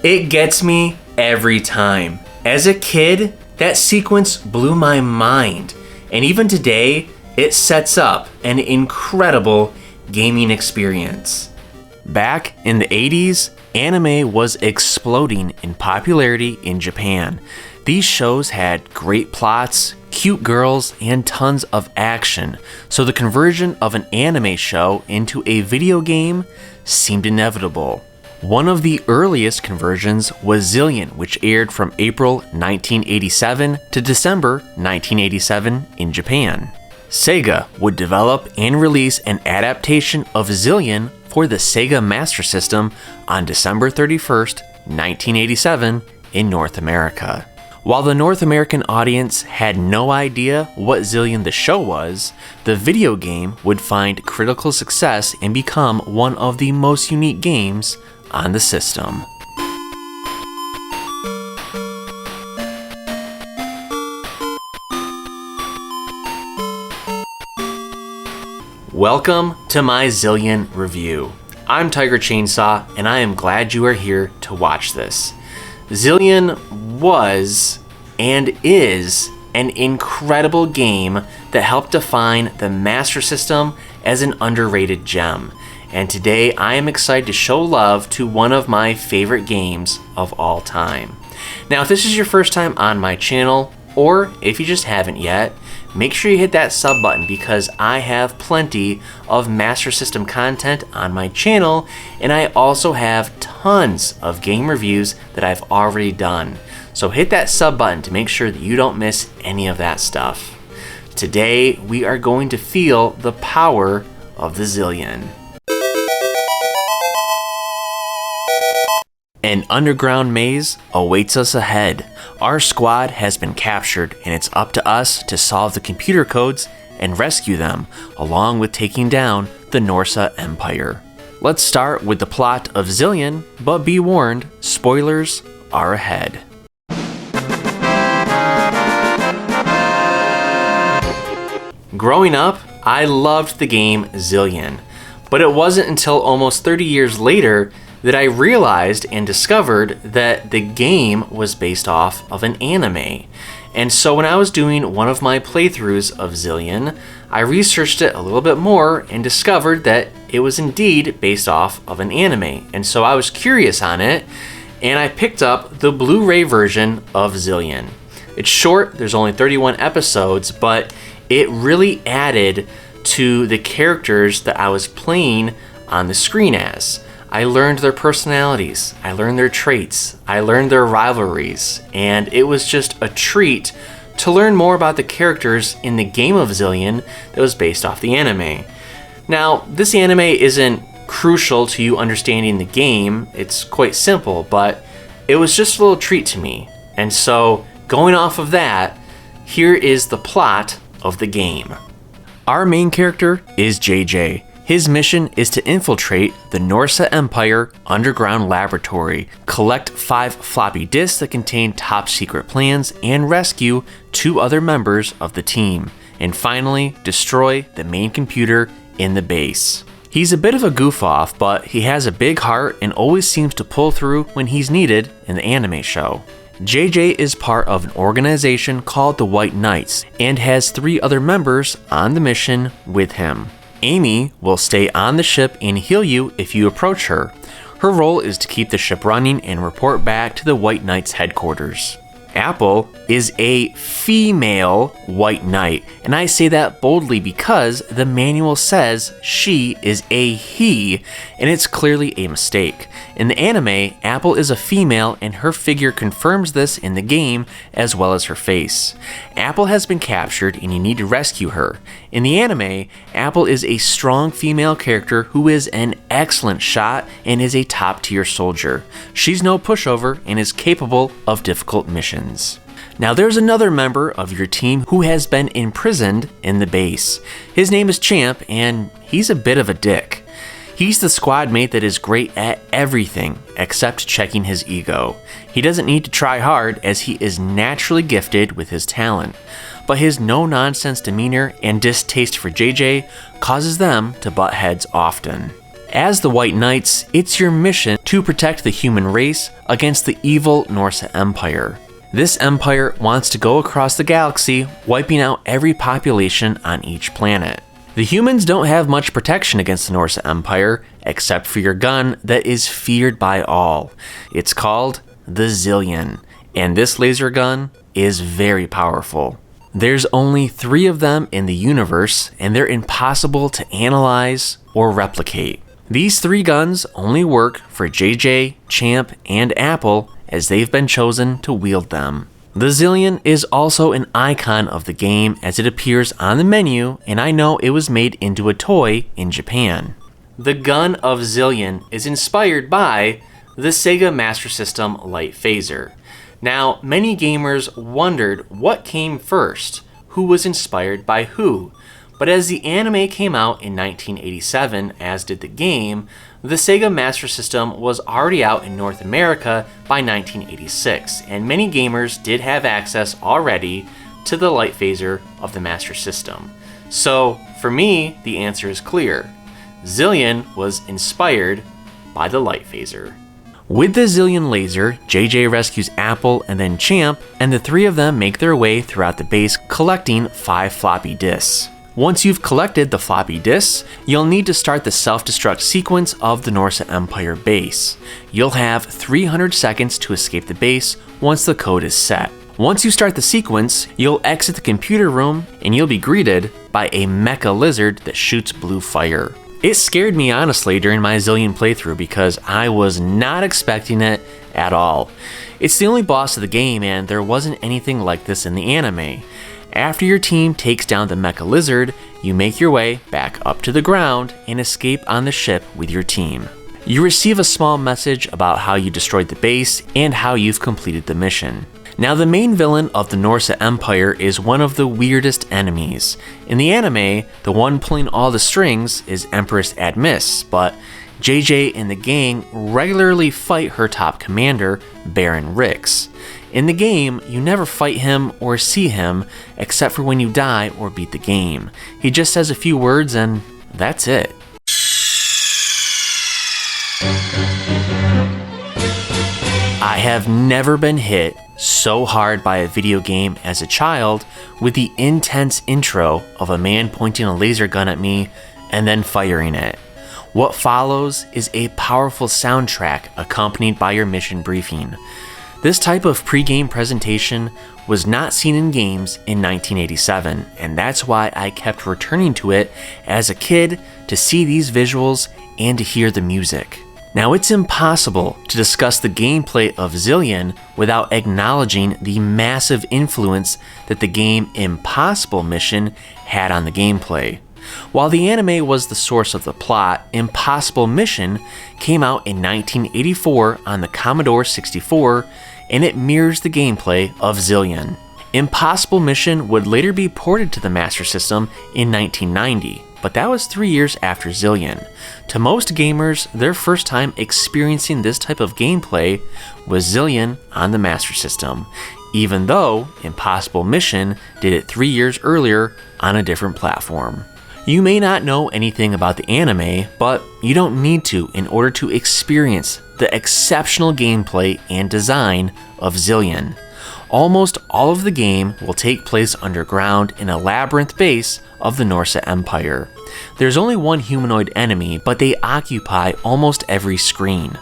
It gets me every time. As a kid, that sequence blew my mind, and even today, it sets up an incredible gaming experience. Back in the 80s, anime was exploding in popularity in Japan. These shows had great plots, cute girls, and tons of action, so the conversion of an anime show into a video game seemed inevitable. One of the earliest conversions was Zillion, which aired from April 1987 to December 1987 in Japan. Sega would develop and release an adaptation of Zillion for the Sega Master System on December 31st, 1987 in North America. While the North American audience had no idea what Zillion the show was, the video game would find critical success and become one of the most unique games on the system. Welcome to my Zillion review. I'm Tiger Chainsaw, and I am glad you are here to watch this. Zillion was and is an incredible game that helped define the Master System as an underrated gem. And today I am excited to show love to one of my favorite games of all time. Now, if this is your first time on my channel, or if you just haven't yet, make sure you hit that sub button because I have plenty of Master System content on my channel, and I also have tons of game reviews that I've already done. So hit that sub button to make sure that you don't miss any of that stuff. Today, we are going to feel the power of the Zillion. An underground maze awaits us ahead. Our squad has been captured, and it's up to us to solve the computer codes and rescue them, along with taking down the Norsa Empire. Let's start with the plot of Zillion, but be warned, spoilers are ahead. Growing up, I loved the game Zillion, but it wasn't until almost 30 years later that I realized and discovered that the game was based off of an anime. And so when I was doing one of my playthroughs of Zillion, I researched it a little bit more and discovered that it was indeed based off of an anime. And so I was curious on it, and I picked up the Blu-ray version of Zillion. It's short, there's only 31 episodes, but it really added to the characters that I was playing on the screen as. I learned their personalities, I learned their traits, I learned their rivalries, and it was just a treat to learn more about the characters in the game of Zillion that was based off the anime. Now, this anime isn't crucial to you understanding the game, it's quite simple, but it was just a little treat to me. And so, going off of that, here is the plot of the game. Our main character is JJ. His mission is to infiltrate the Norsa Empire underground laboratory, collect 5 floppy disks that contain top secret plans, and rescue 2 other members of the team, and finally destroy the main computer in the base. He's a bit of a goof-off, but he has a big heart and always seems to pull through when he's needed in the anime show. JJ is part of an organization called the White Knights and has 3 other members on the mission with him. Amy will stay on the ship and heal you if you approach her. Her role is to keep the ship running and report back to the White Knights headquarters. Apple is a female White Knight, and I say that boldly because the manual says she is a he, and it's clearly a mistake. In the anime, Apple is a female, and her figure confirms this in the game as well as her face. Apple has been captured, and you need to rescue her. In the anime, Apple is a strong female character who is an excellent shot and is a top-tier soldier. She's no pushover and is capable of difficult missions. Now there's another member of your team who has been imprisoned in the base. His name is Champ, and he's a bit of a dick. He's the squad mate that is great at everything except checking his ego. He doesn't need to try hard as he is naturally gifted with his talent, but his no-nonsense demeanor and distaste for JJ causes them to butt heads often. As the White Knights, it's your mission to protect the human race against the evil Norse Empire. This empire wants to go across the galaxy, wiping out every population on each planet. The humans don't have much protection against the Norse Empire, except for your gun that is feared by all. It's called the Zillion, and this laser gun is very powerful. There's only 3 of them in the universe, and they're impossible to analyze or replicate. These 3 guns only work for JJ, Champ, and Apple, as they've been chosen to wield them. The Zillion is also an icon of the game as it appears on the menu, and I know it was made into a toy in Japan. The gun of Zillion is inspired by the Sega Master System light phaser. Now, many gamers wondered what came first, who was inspired by who, but as the anime came out in 1987, as did the game, the Sega Master System was already out in North America by 1986, and many gamers did have access already to the light phaser of the Master System. So, for me, the answer is clear. Zillion was inspired by the light phaser. With the Zillion laser, JJ rescues Apple and then Champ, and the 3 of them make their way throughout the base collecting 5 floppy disks. Once you've collected the floppy disks, you'll need to start the self-destruct sequence of the Norse Empire base. You'll have 300 seconds to escape the base once the code is set. Once you start the sequence, you'll exit the computer room and you'll be greeted by a mecha lizard that shoots blue fire. It scared me honestly during my Zillion playthrough because I was not expecting it at all. It's the only boss of the game and there wasn't anything like this in the anime. After your team takes down the mecha lizard, you make your way back up to the ground and escape on the ship with your team. You receive a small message about how you destroyed the base and how you've completed the mission. Now, the main villain of the Norse Empire is one of the weirdest enemies. In the anime, the one pulling all the strings is Empress Admiss, but JJ and the gang regularly fight her top commander, Baron Rix. In the game, you never fight him or see him, except for when you die or beat the game. He just says a few words and that's it. I have never been hit so hard by a video game as a child with the intense intro of a man pointing a laser gun at me and then firing it. What follows is a powerful soundtrack accompanied by your mission briefing. This type of pre-game presentation was not seen in games in 1987, and that's why I kept returning to it as a kid to see these visuals and to hear the music. Now, it's impossible to discuss the gameplay of Zillion without acknowledging the massive influence that the game Impossible Mission had on the gameplay. While the anime was the source of the plot, Impossible Mission came out in 1984 on the Commodore 64, and it mirrors the gameplay of Zillion. Impossible Mission would later be ported to the Master System in 1990, but that was 3 years after Zillion. To most gamers, their first time experiencing this type of gameplay was Zillion on the Master System, even though Impossible Mission did it 3 years earlier on a different platform. You may not know anything about the anime, but you don't need to in order to experience the exceptional gameplay and design of Zillion. Almost all of the game will take place underground in a labyrinth base of the Norse Empire. There's only one humanoid enemy, but they occupy almost every screen.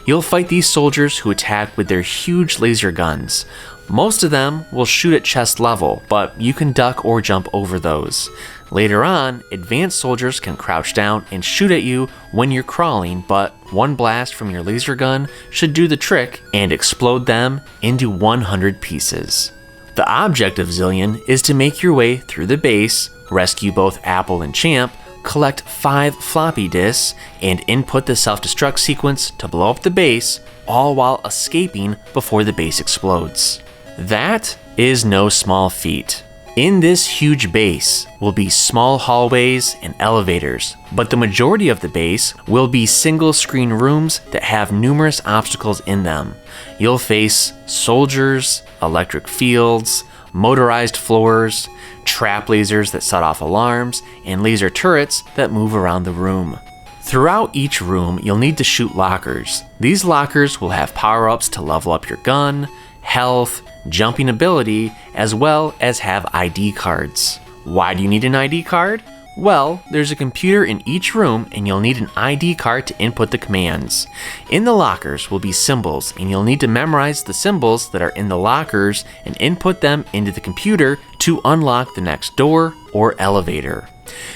You'll fight these soldiers who attack with their huge laser guns. Most of them will shoot at chest level, but you can duck or jump over those. Later on, advanced soldiers can crouch down and shoot at you when you're crawling, but one blast from your laser gun should do the trick and explode them into 100 pieces. The object of Zillion is to make your way through the base, rescue both Apple and Champ, collect 5 floppy disks, and input the self-destruct sequence to blow up the base, all while escaping before the base explodes. That is no small feat. In this huge base will be small hallways and elevators, but the majority of the base will be single-screen rooms that have numerous obstacles in them. You'll face soldiers, electric fields, motorized floors, trap lasers that set off alarms, and laser turrets that move around the room. Throughout each room, you'll need to shoot lockers. These lockers will have power-ups to level up your gun, health, jumping ability, as well as have ID cards. Why do you need an ID card? Well, there's a computer in each room and you'll need an ID card to input the commands. In the lockers will be symbols and you'll need to memorize the symbols that are in the lockers and input them into the computer to unlock the next door or elevator.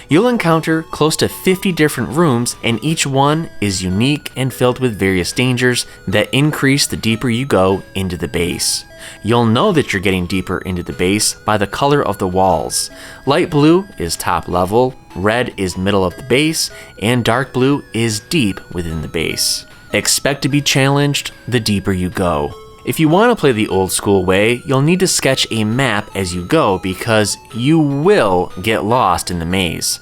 You'll encounter close to 50 different rooms and each one is unique and filled with various dangers that increase the deeper you go into the base. You'll know that you're getting deeper into the base by the color of the walls. Light blue is top level, red is middle of the base, and dark blue is deep within the base. Expect to be challenged the deeper you go. If you want to play the old school way, you'll need to sketch a map as you go because you will get lost in the maze.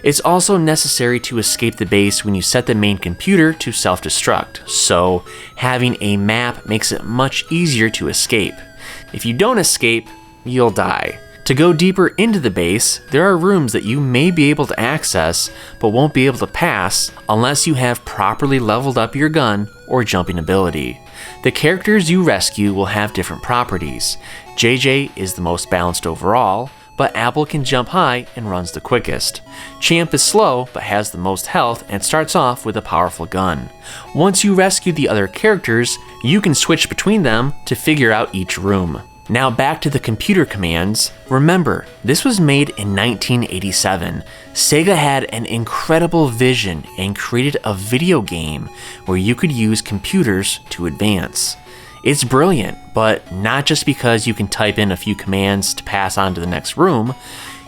It's also necessary to escape the base when you set the main computer to self-destruct, so having a map makes it much easier to escape. If you don't escape, you'll die. To go deeper into the base, there are rooms that you may be able to access, but won't be able to pass unless you have properly leveled up your gun or jumping ability. The characters you rescue will have different properties. JJ is the most balanced overall, but Apple can jump high and runs the quickest. Champ is slow, but has the most health and starts off with a powerful gun. Once you rescue the other characters, you can switch between them to figure out each room. Now back to the computer commands. Remember, this was made in 1987. Sega had an incredible vision and created a video game where you could use computers to advance. It's brilliant, but not just because you can type in a few commands to pass on to the next room.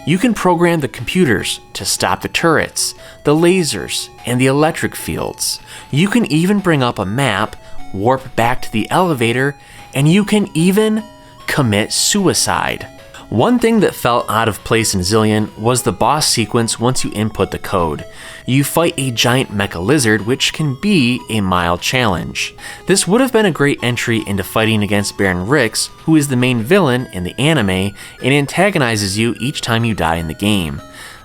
You can program the computers to stop the turrets, the lasers, and the electric fields. You can even bring up a map, warp back to the elevator, and you can even commit suicide. One thing that felt out of place in Zillion was the boss sequence once you input the code. You fight a giant mecha lizard, which can be a mild challenge. This would have been a great entry into fighting against Baron Rix, who is the main villain in the anime and antagonizes you each time you die in the game.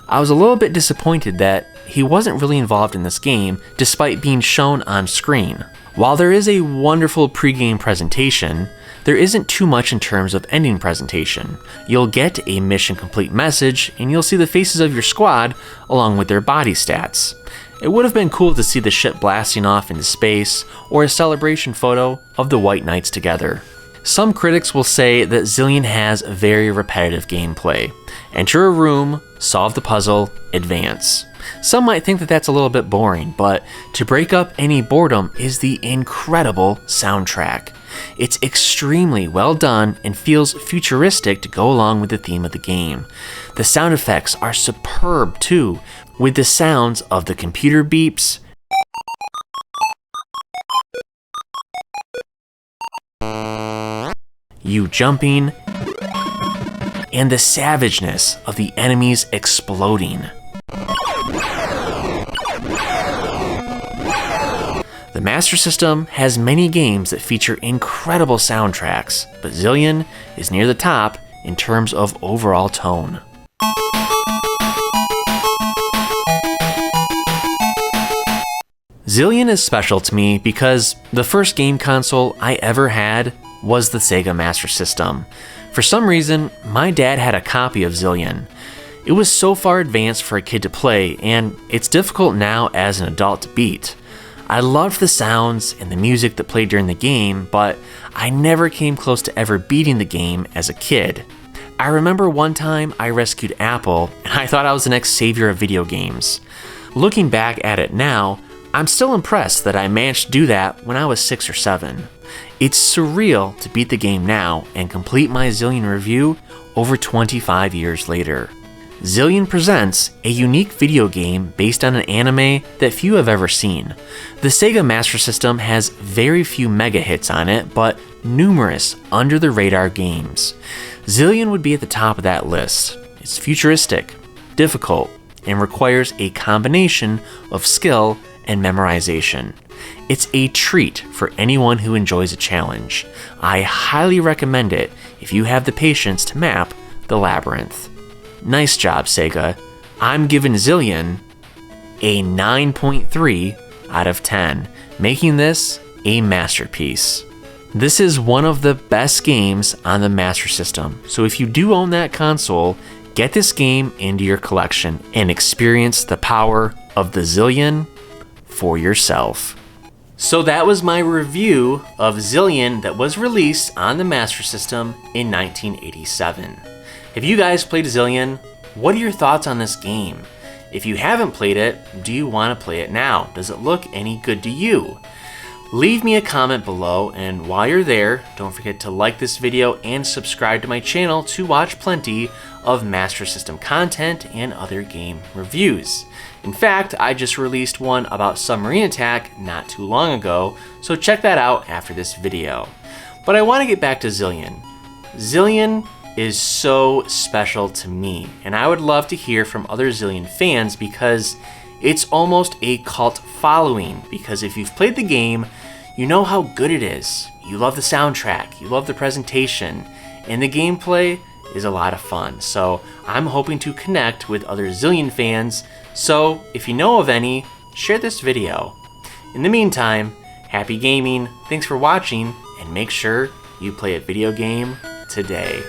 I was a little bit disappointed that he wasn't really involved in this game, despite being shown on screen. While there is a wonderful pre-game presentation, there isn't too much in terms of ending presentation. You'll get a mission complete message and you'll see the faces of your squad along with their body stats. It would have been cool to see the ship blasting off into space or a celebration photo of the White Knights together. Some critics will say that Zillion has very repetitive gameplay. Enter a room, solve the puzzle, advance. Some might think that that's a little bit boring, but to break up any boredom is the incredible soundtrack. It's extremely well done and feels futuristic to go along with the theme of the game. The sound effects are superb too, with the sounds of the computer beeps, you jumping, and the savageness of the enemies exploding. The Master System has many games that feature incredible soundtracks, but Zillion is near the top in terms of overall tone. Zillion is special to me because the first game console I ever had was the Sega Master System. For some reason, my dad had a copy of Zillion. It was so far advanced for a kid to play, and it's difficult now as an adult to beat. I loved the sounds and the music that played during the game, but I never came close to ever beating the game as a kid. I remember one time I rescued Apple, and I thought I was the next savior of video games. Looking back at it now, I'm still impressed that I managed to do that when I was 6 or 7. It's surreal to beat the game now and complete my Zillion review over 25 years later. Zillion presents a unique video game based on an anime that few have ever seen. The Sega Master System has very few mega hits on it, but numerous under-the-radar games. Zillion would be at the top of that list. It's futuristic, difficult, and requires a combination of skill and memorization. It's a treat for anyone who enjoys a challenge. I highly recommend it if you have the patience to map the labyrinth. Nice job, Sega. I'm giving Zillion a 9.3 out of 10, making this a masterpiece. This is one of the best games on the Master System, so if you do own that console, get this game into your collection and experience the power of the Zillion for yourself. So that was my review of Zillion that was released on the Master System in 1987. Have you guys played Zillion? What are your thoughts on this game? If you haven't played it, do you want to play it now? Does it look any good to you? Leave me a comment below, and while you're there, don't forget to like this video and subscribe to my channel to watch plenty of Master System content and other game reviews. In fact, I just released one about Submarine Attack not too long ago, so check that out after this video. But I want to get back to Zillion. Zillion is so special to me, and I would love to hear from other Zillion fans because it's almost a cult following, because if you've played the game, you know how good it is. You love the soundtrack, you love the presentation, and the gameplay is a lot of fun. So I'm hoping to connect with other Zillion fans, so if you know of any, share this video. In the meantime, happy gaming, thanks for watching, and make sure you play a video game today.